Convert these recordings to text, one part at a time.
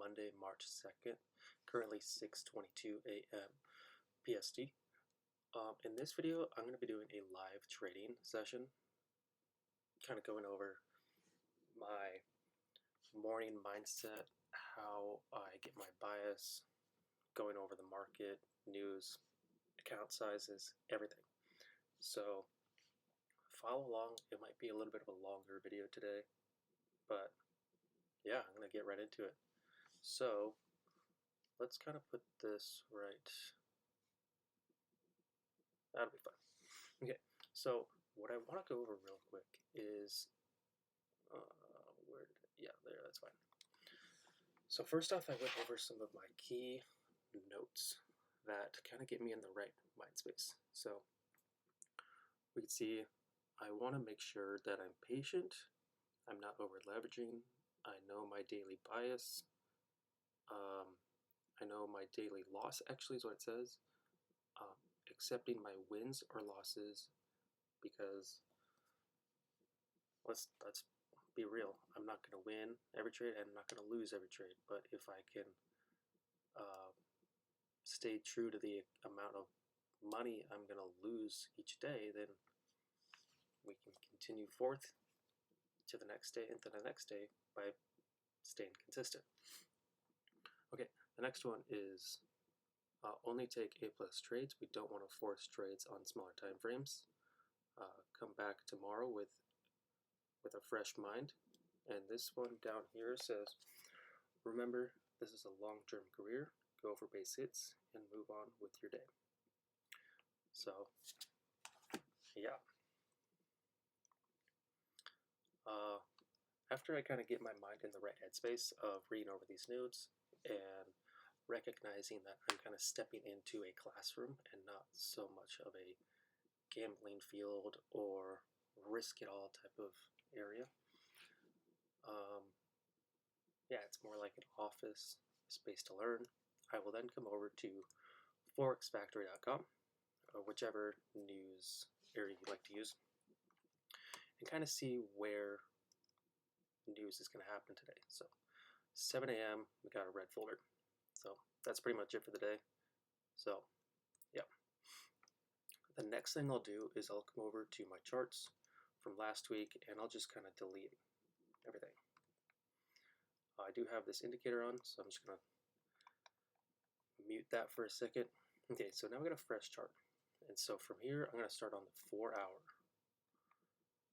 Monday, March 2nd, currently 6:22 a.m. PST. In this video, I'm going to be doing a live trading session, kind of going over my morning mindset, how I get my bias, going over the market, news, account sizes, everything. So follow along. It might be a little bit of a longer video today, but yeah, I'm going to get right into it. So let's kind of put this right. That'll be fun. Okay, so what I want to go over real quick is, there, that's fine. So first off, I went over some of my key notes that kind of get me in the right mind space. So we can see I want to make sure that I'm patient, I'm not over leveraging, I know my daily bias, I know my daily loss actually is what it says, accepting my wins or losses, because let's be real, I'm not going to win every trade and I'm not going to lose every trade, but if I can stay true to the amount of money I'm going to lose each day, then we can continue forth to the next day and to the next day by staying consistent. Okay, the next one is only take A+ trades. We don't want to force trades on smaller time frames. Come back tomorrow with a fresh mind. And this one down here says, remember, this is a long-term career. Go for base hits and move on with your day. So, yeah. After I kind of get my mind in the right headspace of reading over these notes and recognizing that I'm kind of stepping into a classroom and not so much of a gambling field or risk it all type of area. Yeah, it's more like an office space to learn. I will then come over to forexfactory.com, or whichever news area you'd like to use, and kind of see where news is going to happen today. So 7 a.m. we got a red folder. So that's pretty much it for the day. So yeah. The next thing I'll do is I'll come over to my charts from last week and I'll just kind of delete everything. I do have this indicator on, so I'm just going to mute that for a second. Okay, so now we got a fresh chart. And so from here, I'm going to start on the 4 hour.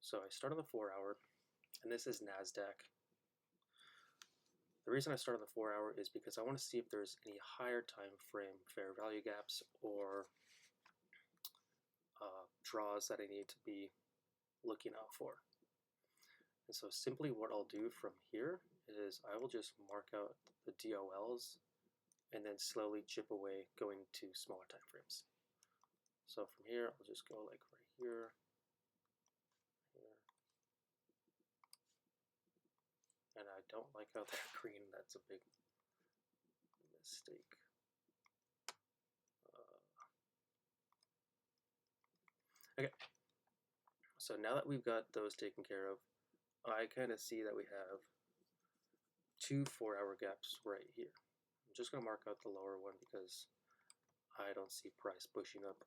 So I start on the 4 hour, and this is NASDAQ. The reason I start on the 4 hour is because I want to see if there's any higher time frame fair value gaps or draws that I need to be looking out for. And so simply what I'll do from here is I will just mark out the DOLs and then slowly chip away going to smaller time frames. So from here, I'll just go like right here, here. And I don't like how that green, that's a big mistake. Okay, so now that we've got those taken care of, I kind of see that we have 2 4 hour gaps right here. I'm just going to mark out the lower one because I don't see price pushing up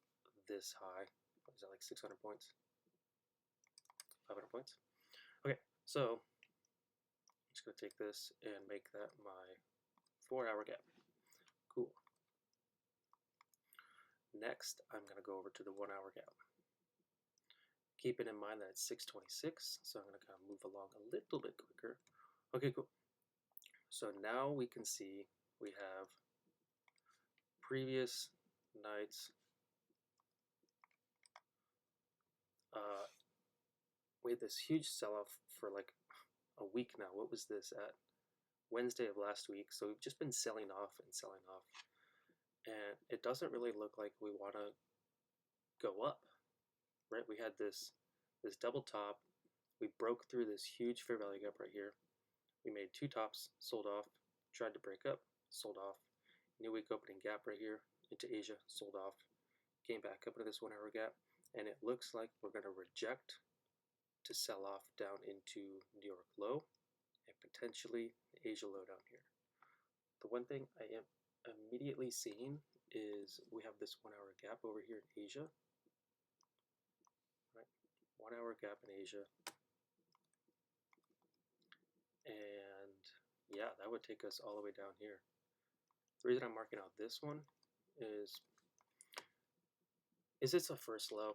this high. What is that, like 600 points? 500 points? Okay, so I'm just going to take this and make that my 4 hour gap. Cool. Next, I'm going to go over to the 1 hour gap. Keeping in mind that it's 6:26, so I'm going to kind of move along a little bit quicker. Okay, cool. So now we can see we have previous nights. We had this huge sell-off for like a week now. What was this at? Wednesday of last week. So we've just been selling off and selling off. And it doesn't really look like we want to go up, right? We had this double top. We broke through this huge fair value gap right here. We made 2 tops, sold off, tried to break up, sold off. New week opening gap right here into Asia, sold off. Came back up into this 1 hour gap. And it looks like we're going to reject to sell off down into New York low and potentially Asia low down here. the one thing I am immediately seeing is we have this 1 hour gap over here in Asia. Right? 1 hour gap in Asia. And yeah, that would take us all the way down here. The reason I'm marking out this one is it's a first low,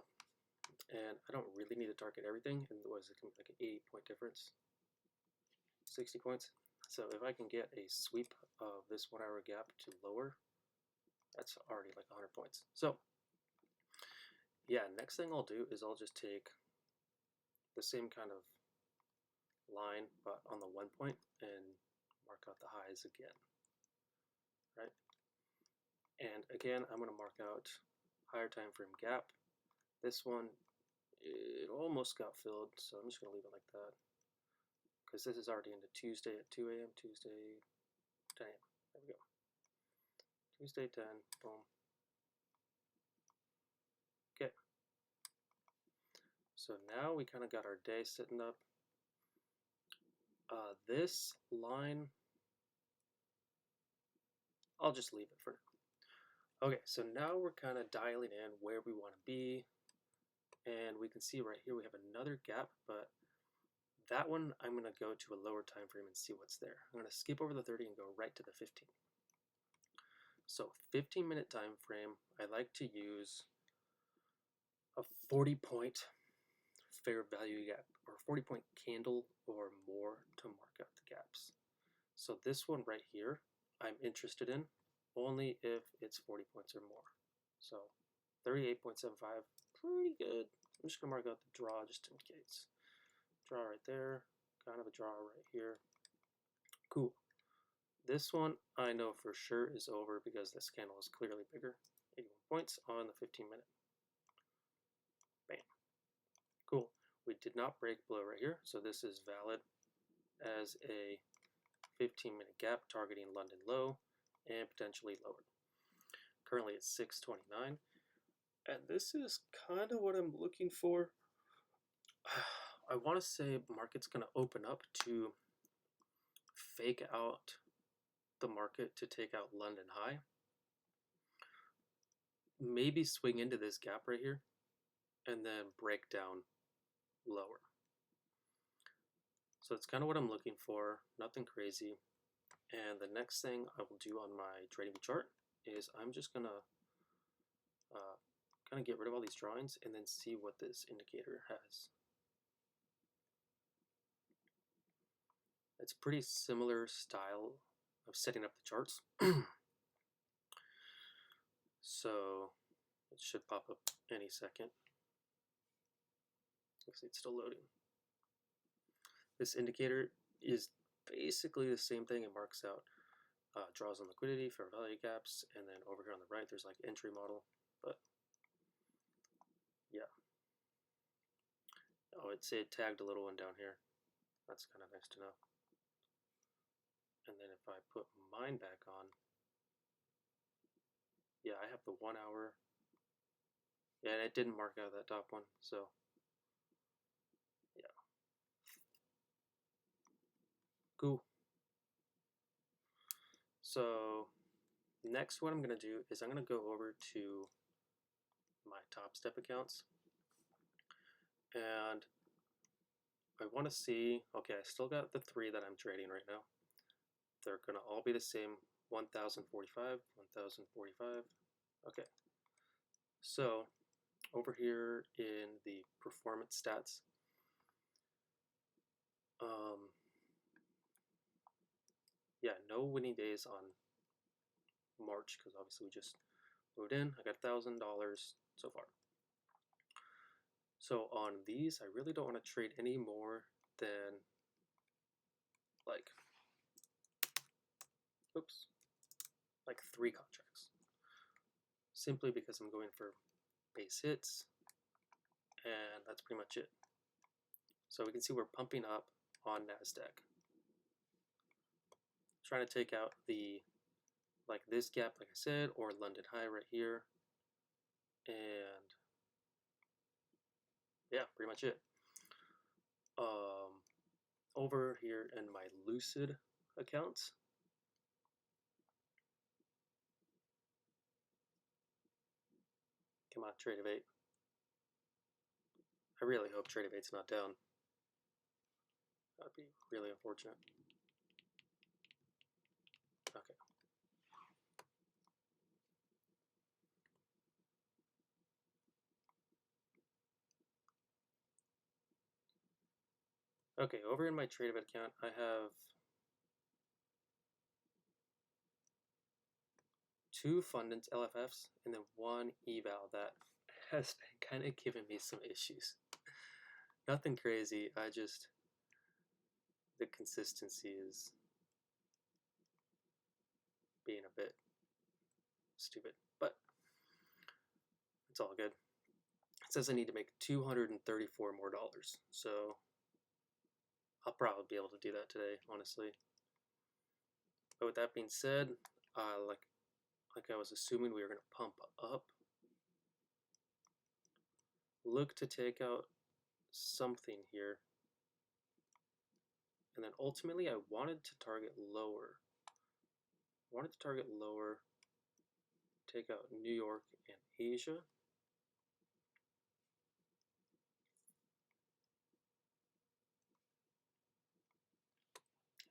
and I don't really need to target everything. And what is it, like an 80-point difference, 60 points. So if I can get a sweep of this 1 hour gap to lower, that's already like 100 points. So yeah, next thing I'll do is I'll just take the same kind of line, but on the 1 point, and mark out the highs again, right? And again, I'm going to mark out higher time frame gap. This one, it almost got filled, so I'm just going to leave it like that, because this is already into Tuesday at 2 a.m., Tuesday 10 a.m. There we go. Tuesday 10, boom. Okay. So now we kind of got our day sitting up. This line, I'll just leave it for now. Okay, so now we're kind of dialing in where we want to be. And we can see right here we have another gap, but that one I'm going to go to a lower time frame and see what's there. I'm going to skip over the 30 and go right to the 15. So 15-minute time frame, I like to use a 40-point fair value gap, or 40-point candle or more to mark out the gaps. So this one right here, I'm interested in only if it's 40 points or more. So 38.75, pretty good. I'm just going to mark out the draw just in case. Draw right there, kind of a draw right here. Cool. This one I know for sure is over because this candle is clearly bigger. 81 points on the 15-minute. Bam. Cool. We did not break below right here, so this is valid as a 15-minute gap targeting London low and potentially lower. Currently it's 629, and this is kind of what I'm looking for. I want to say market's going to open up to fake out the market to take out London high. Maybe swing into this gap right here and then break down lower. So that's kind of what I'm looking for, nothing crazy. And the next thing I will do on my trading chart is I'm just going to kind of get rid of all these drawings and then see what this indicator has. It's a pretty similar style of setting up the charts. So it should pop up any second. Looks like it's still loading. This indicator is basically the same thing. It marks out draws on liquidity, fair value gaps, and then over here on the right there's like entry model. But yeah. Oh, it tagged a little one down here. That's kind of nice to know. And then if I put mine back on, yeah, I have the 1 hour. Yeah, and it didn't mark out that top one, so yeah. Cool. So next what I'm going to do is I'm going to go over to my Top Step accounts, and I want to see, okay, I still got the 3 that I'm trading right now. They're going to all be the same, 1045, 1045. Okay, so over here in the performance stats, yeah, no winning days on March because obviously we just moved in. I got $1,000 so far. So on these, I really don't want to trade any more than like 3 contracts. Simply because I'm going for base hits, and that's pretty much it. So we can see we're pumping up on NASDAQ. Trying to take out the, like this gap, like I said, or London high right here. And yeah, pretty much it. Over here in my Lucid accounts, Come on, trade of 8. I really hope trade of 8's not down. That'd be really unfortunate. Okay. Okay, over in my trade of 8 account, I have 2 Fundance LFFs and then 1 eval that has been kind of giving me some issues. Nothing crazy, the consistency is being a bit stupid, but it's all good. It says I need to make $234 more, so I'll probably be able to do that today, honestly. But with that being said, like I was assuming, we were going to pump up. Look to take out something here. And then ultimately I wanted to target lower. Take out New York and Asia.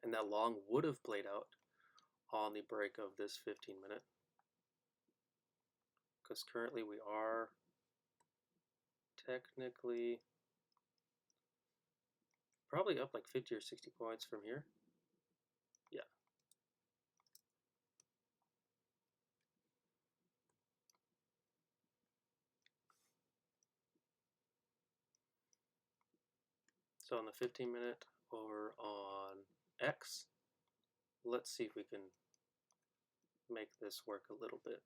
And that long would have played out on the break of this 15-minute. Because currently we are technically probably up like 50 or 60 points from here. Yeah. So on the 15-minute over on X, let's see if we can make this work a little bit.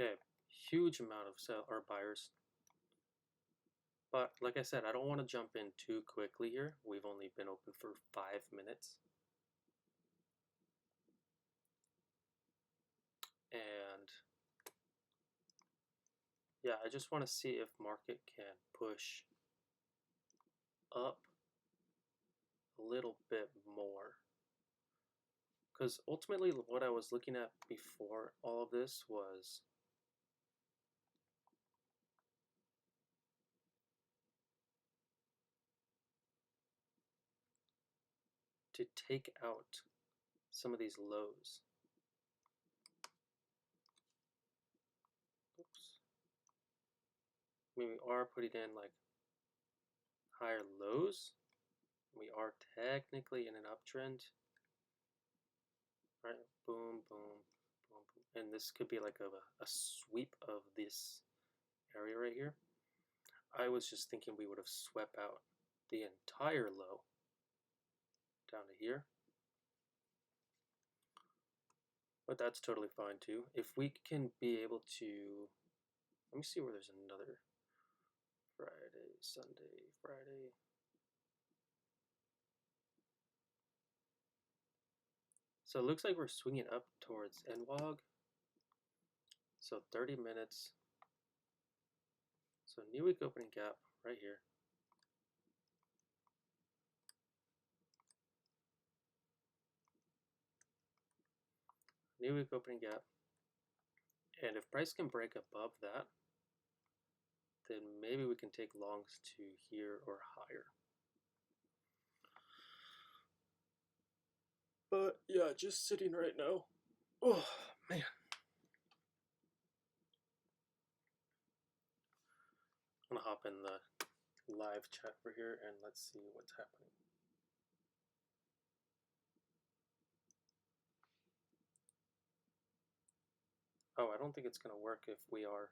Okay, huge amount of buyers. But like I said, I don't want to jump in too quickly here. We've only been open for 5 minutes. And yeah, I just want to see if market can push up a little bit more. Because ultimately what I was looking at before all of this was to take out some of these lows. Oops. I mean, we are putting in like higher lows. We are technically in an uptrend. Right, boom, boom, boom, boom. And this could be like a sweep of this area right here. I was just thinking we would have swept out the entire low down to here. But that's totally fine too. If we can be able to, let me see where there's another Friday, Sunday, Friday. So it looks like we're swinging up towards NWOG. So 30 minutes. So new week opening gap right here. New week opening gap. And if price can break above that, then maybe we can take longs to here or higher. But yeah, just sitting right now. Oh, man. I'm gonna hop in the live chat over here and let's see what's happening. Oh, I don't think it's gonna work if we are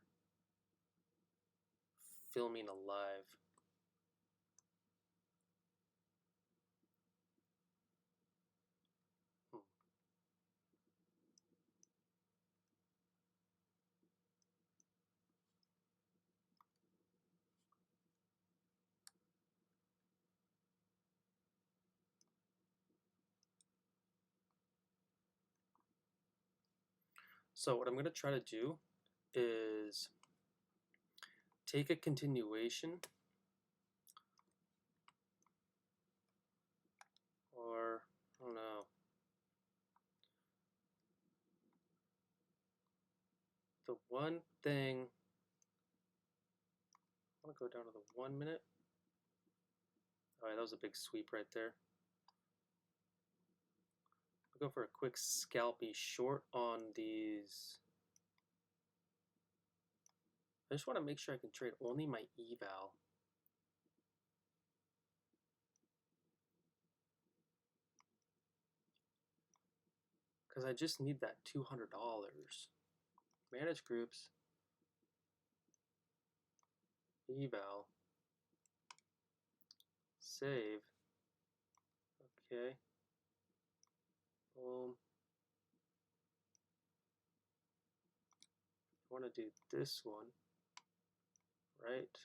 filming a live. So what I'm going to try to do is take a continuation, or I don't know, the one thing, I want to go down to the 1 minute. All right, that was a big sweep right there. I'll go for a quick scalpy short on these. I just want to make sure I can trade only my eval. Because I just need that $200. Manage groups. Eval. Save. Okay. Boom. I want to do this one. Right.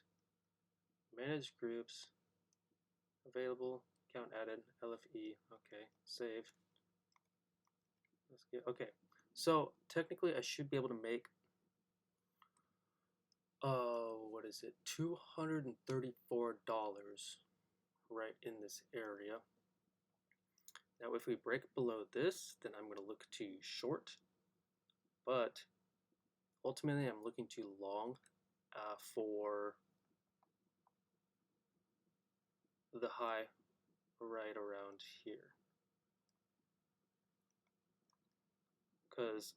Manage groups. Available. Count added. LFE. Okay. Save. Let's get. Okay. So technically I should be able to make what is it? $234 right in this area. Now if we break below this, then I'm going to look to short, but ultimately I'm looking to long for the high right around here. Because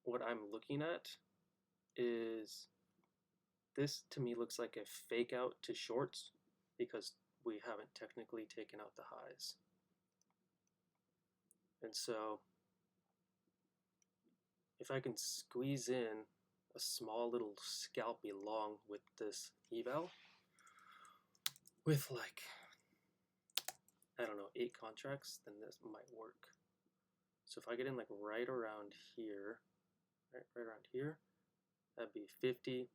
what I'm looking at is this to me looks like a fake out to shorts because we haven't technically taken out the highs. And so if I can squeeze in a small little scalpy long with this eval with like, I don't know, 8 contracts, then this might work. So if I get in like right around here, right around here, that'd be 50.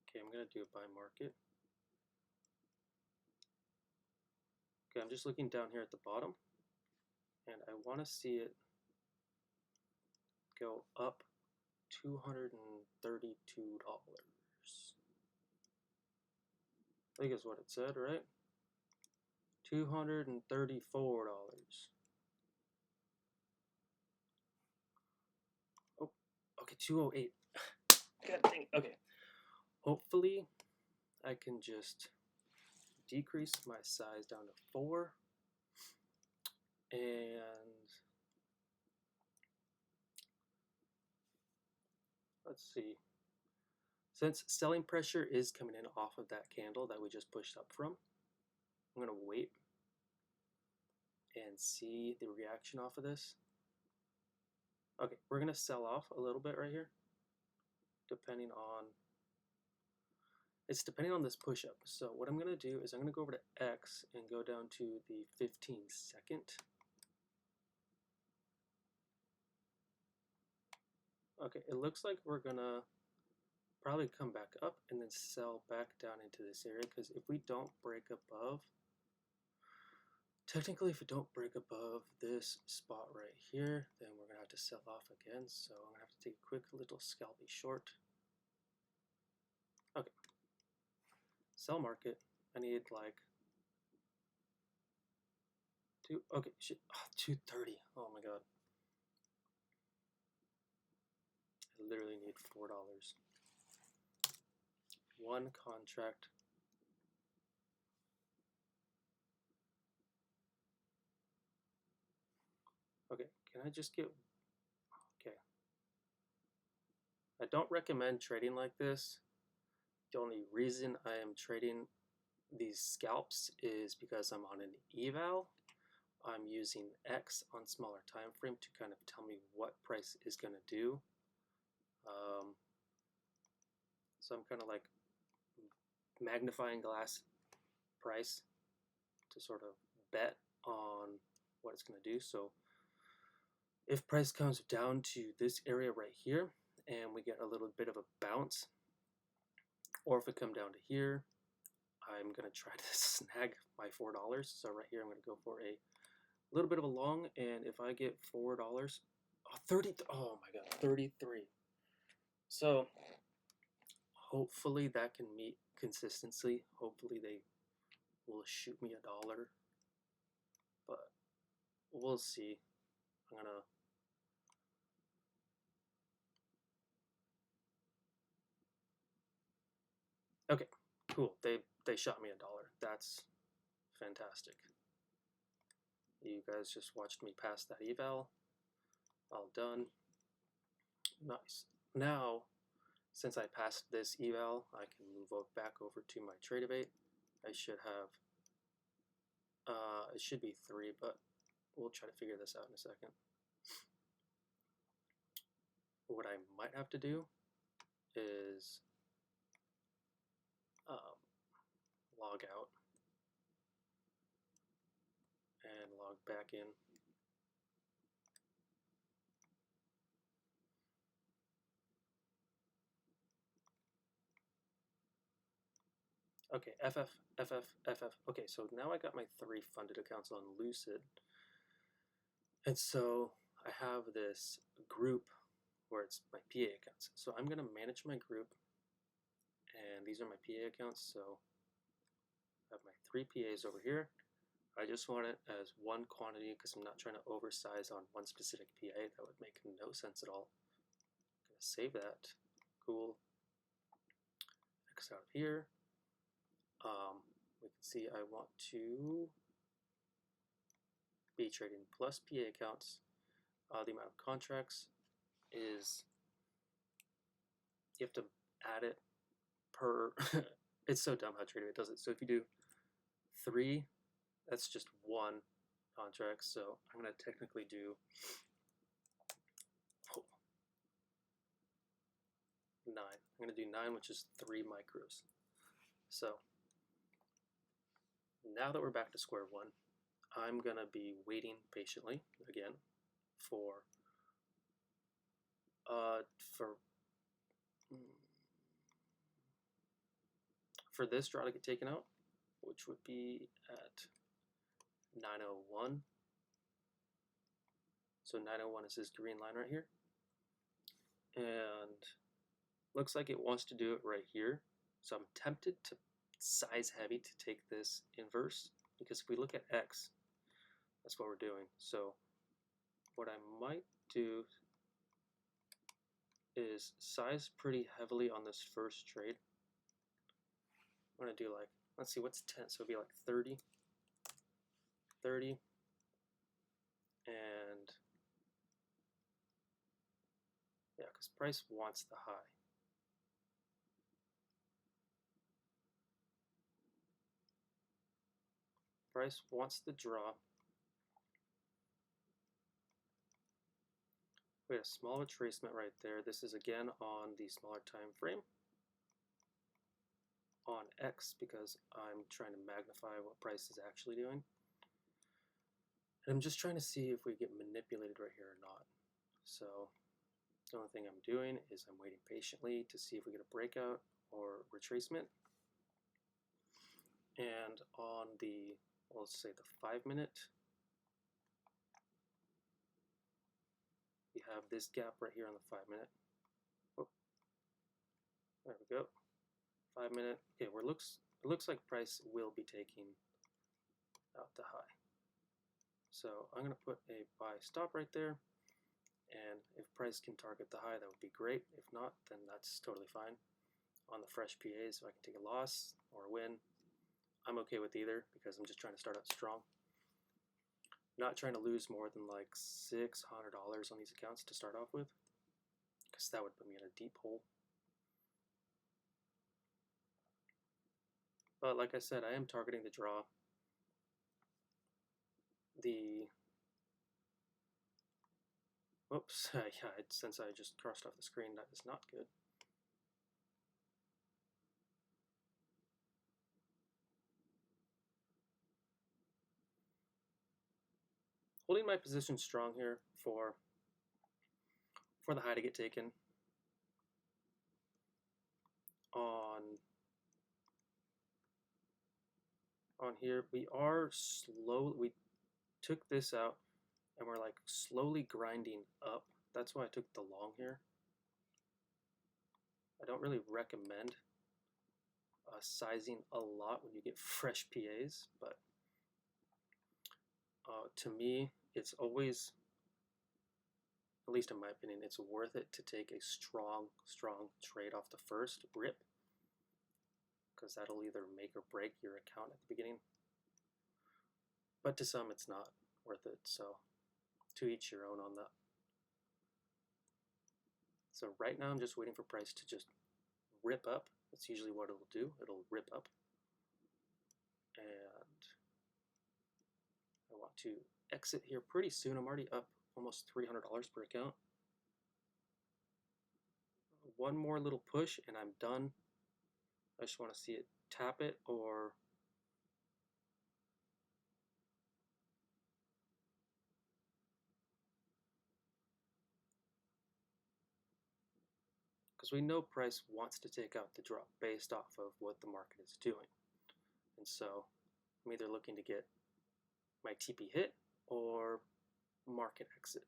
Okay, I'm gonna do a buy market. Okay, I'm just looking down here at the bottom, and I want to see it go up $232. I think is what it said, right? $234. Oh, okay, 208. God dang. Okay. Hopefully, I can just decrease my size down to 4, and let's see. Since selling pressure is coming in off of that candle that we just pushed up from, I'm going to wait and see the reaction off of this. Okay, we're going to sell off a little bit right here, depending on this push up. So what I'm going to do is I'm going to go over to X and go down to the 15-second. Okay, it looks like we're going to probably come back up and then sell back down into this area, because if we don't break above, technically if we don't break above this spot right here, then we're going to have to sell off again. So I'm going to have to take a quick little scalpy short. Okay. Sell market. I need like okay, shit. Oh, 230. Oh my god. I literally need $4. One contract. Okay, can I just get, okay. I don't recommend trading like this. The only reason I am trading these scalps is because I'm on an eval. I'm using X on smaller time frame to kind of tell me what price is going to do. So I'm kind of like magnifying glass price to sort of bet on what it's going to do. So if price comes down to this area right here and we get a little bit of a bounce, or if it come down to here, I'm going to try to snag my $4. So right here, I'm going to go for a little bit of a long, and if I get $4, oh, 30, oh my god, 33. So hopefully that can meet consistency. Hopefully they will shoot me $1, but we'll see. I'm gonna okay, cool. They shot me $1. That's fantastic. You guys just watched me pass that eval. All done. Nice. Now, since I passed this eval, I can move back over to my trade debate. I should have, it should be 3, but we'll try to figure this out in a second. What I might have to do is log out and log back in. Okay, FF. Okay, so now I got my 3 funded accounts on Lucid. And so I have this group where it's my PA accounts. So I'm going to manage my group, and these are my PA accounts. So I have my 3 PAs over here. I just want it as one quantity because I'm not trying to oversize on one specific PA. That would make no sense at all. I'm going to save that. Cool. X out of here. We can see I want to be trading plus PA accounts. The amount of contracts is, you have to add it per, it's so dumb how TradeAway does it. So if you do 3, that's just 1 contract. So I'm going to technically do 9. I'm going to do 9, which is 3 micros. So now that we're back to square one, I'm going to be waiting patiently again for this draw to get taken out, which would be at 901. So 901 is this green line right here. And looks like it wants to do it right here. So I'm tempted to size heavy to take this inverse, because if we look at X, that's what we're doing. So what I might do is size pretty heavily on this first trade. I'm going to do like, let's see, what's 10? So it'll be like 30, 30, and yeah, because price wants the high. Price wants the draw. We had a small retracement right there. This is again on the smaller time frame on X, because I'm trying to magnify what price is actually doing. And I'm just trying to see if we get manipulated right here or not. So the only thing I'm doing is I'm waiting patiently to see if we get a breakout or retracement. And on the, well, let's say the 5-minute, we have this gap right here on the 5-minute. Oh, there we go. 5-minute. Okay, where it looks like price will be taking out the high. So I'm going to put a buy stop right there. And if price can target the high, that would be great. If not, then that's totally fine. On the fresh PAs, so I can take a loss or a win. I'm okay with either because I'm just trying to start out strong. Not trying to lose more than like $600 on these accounts to start off with, because that would put me in a deep hole. But like I said, I am targeting the draw. Oops, yeah, since I just crossed off the screen, that is not good. Holding my position strong here for the high to get taken on on here. We took this out and we're like slowly grinding up. That's why I took the long here. I don't really recommend sizing a lot when you get fresh PAs, but to me, it's always, at least in my opinion, it's worth it to take a strong trade off the first rip, because that'll either make or break your account at the beginning. But to some, it's not worth it, so to each your own on that. So right now, I'm just waiting for price to just rip up. That's usually what it'll do. It'll rip up. And I want to exit here pretty soon. I'm already up almost $300 per account. One more little push and I'm done. I just want to see it tap it or because we know price wants to take out the drop based off of what the market is doing. And so I'm either looking to get my TP hit or market exit.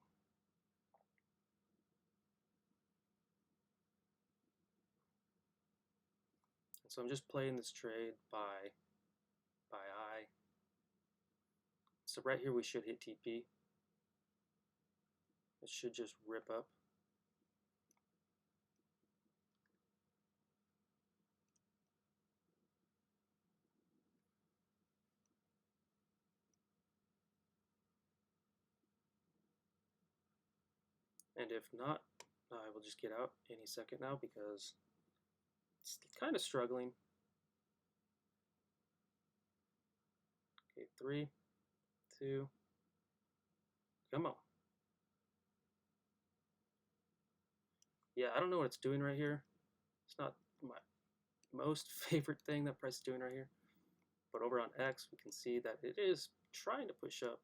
And so I'm just playing this trade by eye. So right here we should hit TP. It should just rip up. And if not, I will just get out any second now because it's kind of struggling. Okay, 3, 2, come on. Yeah, I don't know what it's doing right here. It's not my most favorite thing that price is doing right here. But over on X, we can see that it is trying to push up.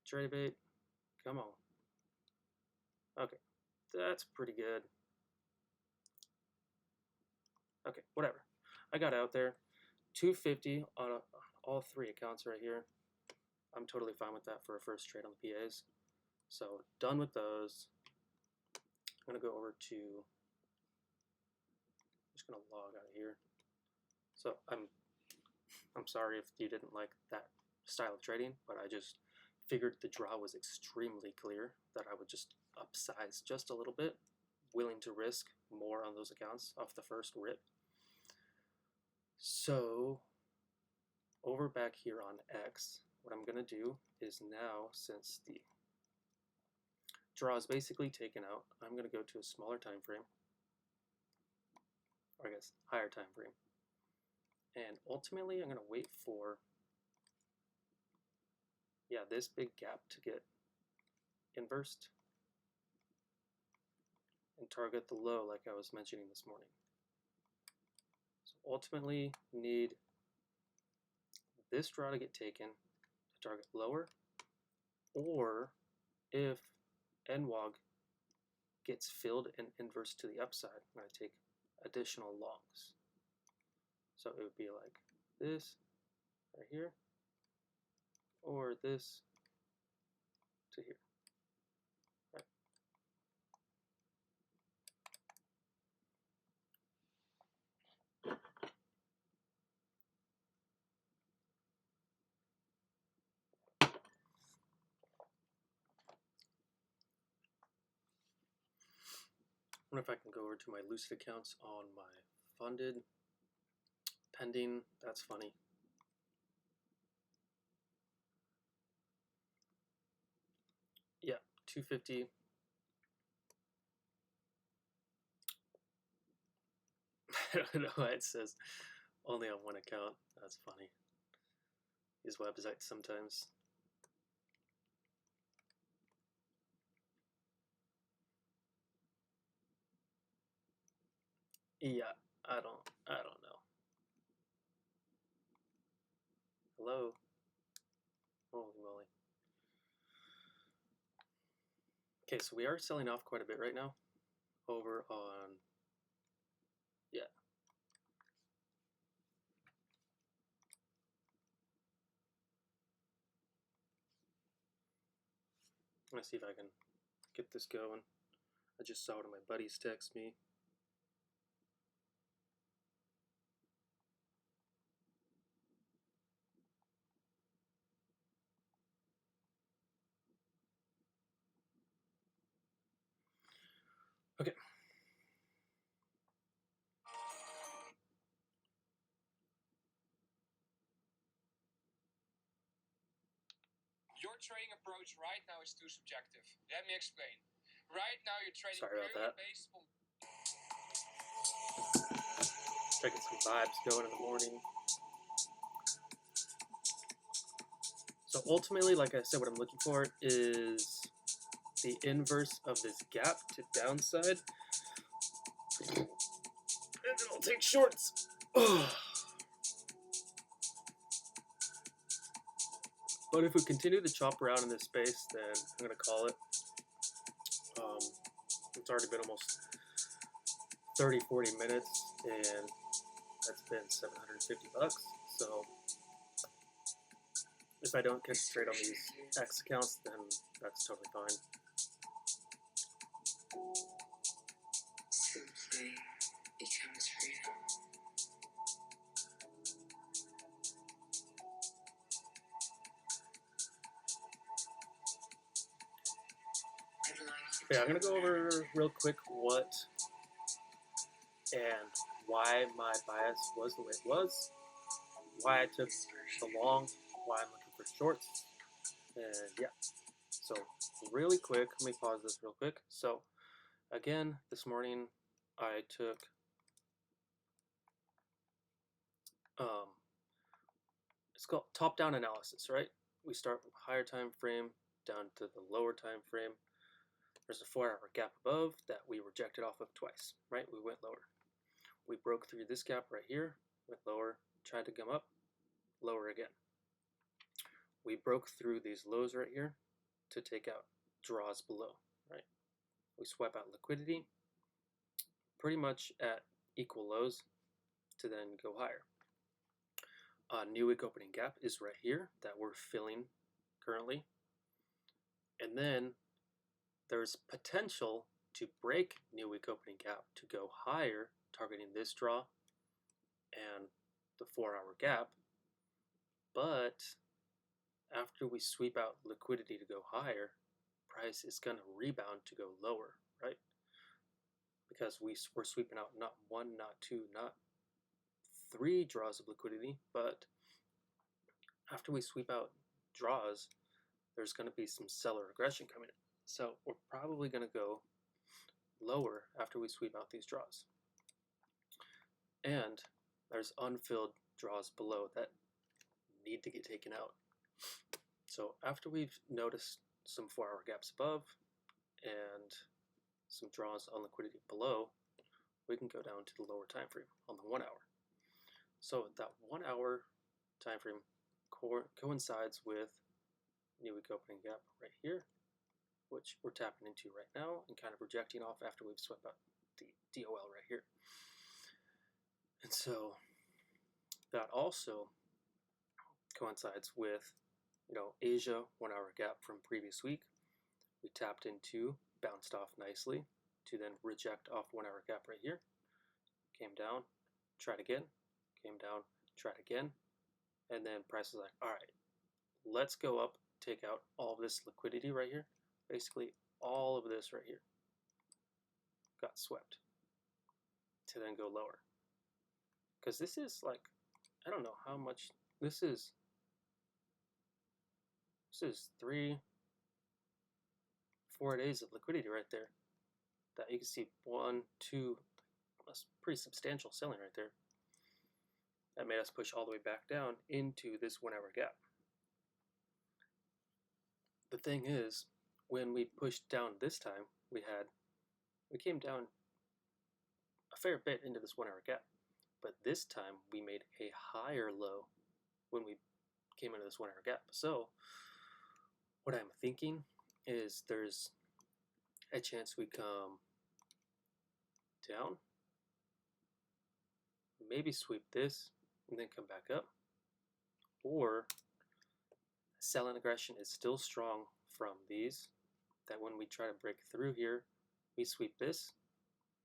Trade bait, come on. Okay, that's pretty good. Okay, whatever. I got out there. 250 on all 3 accounts right here. I'm totally fine with that for a first trade on the PAs. So done with those. I'm gonna go over to, I'm just gonna log out of here. So I'm sorry if you didn't like that style of trading, but I just figured the draw was extremely clear that I would just upsize just a little bit, willing to risk more on those accounts off the first rip. So over back here on X, what I'm gonna do is now, since the draw is basically taken out, I'm gonna go to a smaller time frame, or I guess higher time frame. And ultimately, I'm going to wait for, this big gap to get inversed and target the low like I was mentioning this morning. So ultimately, need this draw to get taken to target lower, or if NWOG gets filled and inverse to the upside, I'm going to take additional longs. So it would be like this right here, or this to here. Right. I wonder if I can go over to my Lucid accounts on my funded. Pending, that's funny. Yeah, 250. I don't know why it says only on one account. That's funny. These websites sometimes. Yeah, I don't know. Hello? Holy moly. Okay, so we are selling off quite a bit right now. Over on, yeah. Let's see if I can get this going. I just saw one of my buddies text me. Okay. Your trading approach right now is too subjective. Let me explain. Right now you're trading purely based on... Try to get some vibes going in the morning. So ultimately, like I said, what I'm looking for is the inverse of this gap to downside. And then I'll take shorts. But if we continue to chop around in this space, then I'm going to call it. It's already been almost 30, 40 minutes, and that's been $750. So if I don't concentrate on these X accounts, then that's totally fine. Simply becomes freedom. Okay, I'm going to go over real quick what and why my bias was the way it was, why I took so long, why I'm looking for shorts, and yeah. So really quick, let me pause this real quick. So again, this morning I took it's called top-down analysis, right? We start from higher time frame down to the lower time frame. There's a 4-hour gap above that we rejected off of twice, right? We went lower. We broke through this gap right here, went lower, tried to come up, lower again. We broke through these lows right here to take out draws below, right? We swipe out liquidity pretty much at equal lows to then go higher. New wick opening gap is right here that we're filling currently. And then there's potential to break new wick opening gap to go higher, targeting this draw and the 4-hour gap. But after we sweep out liquidity to go higher, price is going to rebound to go lower, right? Because we're sweeping out not one, not two, not three draws of liquidity, but after we sweep out draws, there's going to be some seller aggression coming in. So we're probably going to go lower after we sweep out these draws. And there's unfilled draws below that need to get taken out. So after we've noticed some 4-hour gaps above and some draws on liquidity below, we can go down to the lower time frame on the 1 hour. So that 1 hour time frame coincides with new wick opening gap right here, which we're tapping into right now and kind of rejecting off after we've swept out the DOL right here. And so that also coincides with, Asia 1 hour gap from previous week. We tapped into, bounced off nicely to then reject off 1 hour gap right here. Came down, tried again, came down, tried again, and then price is like, all right, let's go up, take out all of this liquidity right here. Basically, all of this right here got swept to then go lower. Because this is like, I don't know how much, this is 3-4 days of liquidity right there. That you can see 1, 2, that's pretty substantial selling right there. That made us push all the way back down into this 1 hour gap. The thing is, when we pushed down this time, we came down a fair bit into this 1 hour gap. But this time we made a higher low when we came into this 1 hour gap. So what I'm thinking is there's a chance we come down, maybe sweep this, and then come back up. Or selling aggression is still strong from these that when we try to break through here, we sweep this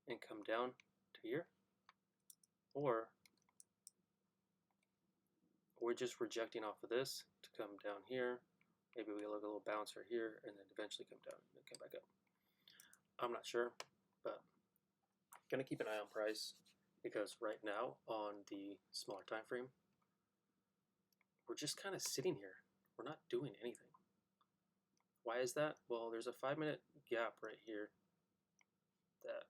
and come down to here, or we're just rejecting off of this to come down here. Maybe we look a little bouncer here and then eventually come down and then come back up. I'm not sure, but gonna keep an eye on price, because right now on the smaller time frame, we're just kind of sitting here. We're not doing anything. Why is that? Well, there's a 5-minute gap right here that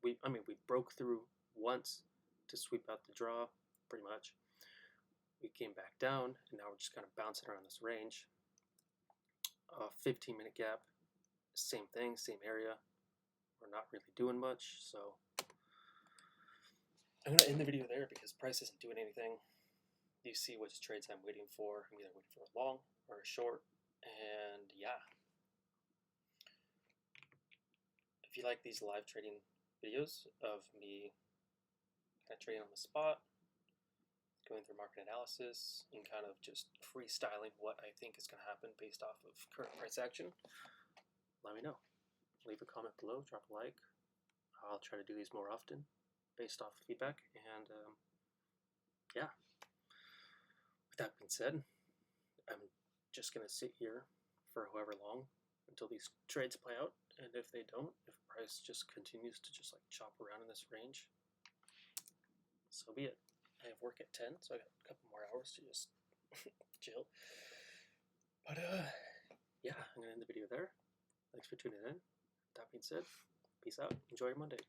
we broke through once to sweep out the draw, pretty much. We came back down, and now we're just kind of bouncing around this range. 15-minute gap, same thing, same area. We're not really doing much, so I'm going to end the video there because price isn't doing anything. You see which trades I'm waiting for. I'm either waiting for a long or a short, and yeah. If you like these live trading videos of me kind of trading on the spot, going through market analysis, and kind of just freestyling what I think is going to happen based off of current price action, let me know. Leave a comment below, drop a like. I'll try to do these more often based off feedback, and yeah. With that being said, I'm just going to sit here for however long until these trades play out, and if they don't, if price just continues to just like chop around in this range, so be it. I have work at 10, so I got a couple more hours to just chill. But yeah, I'm going to end the video there. Thanks for tuning in. That being said, peace out. Enjoy your Monday.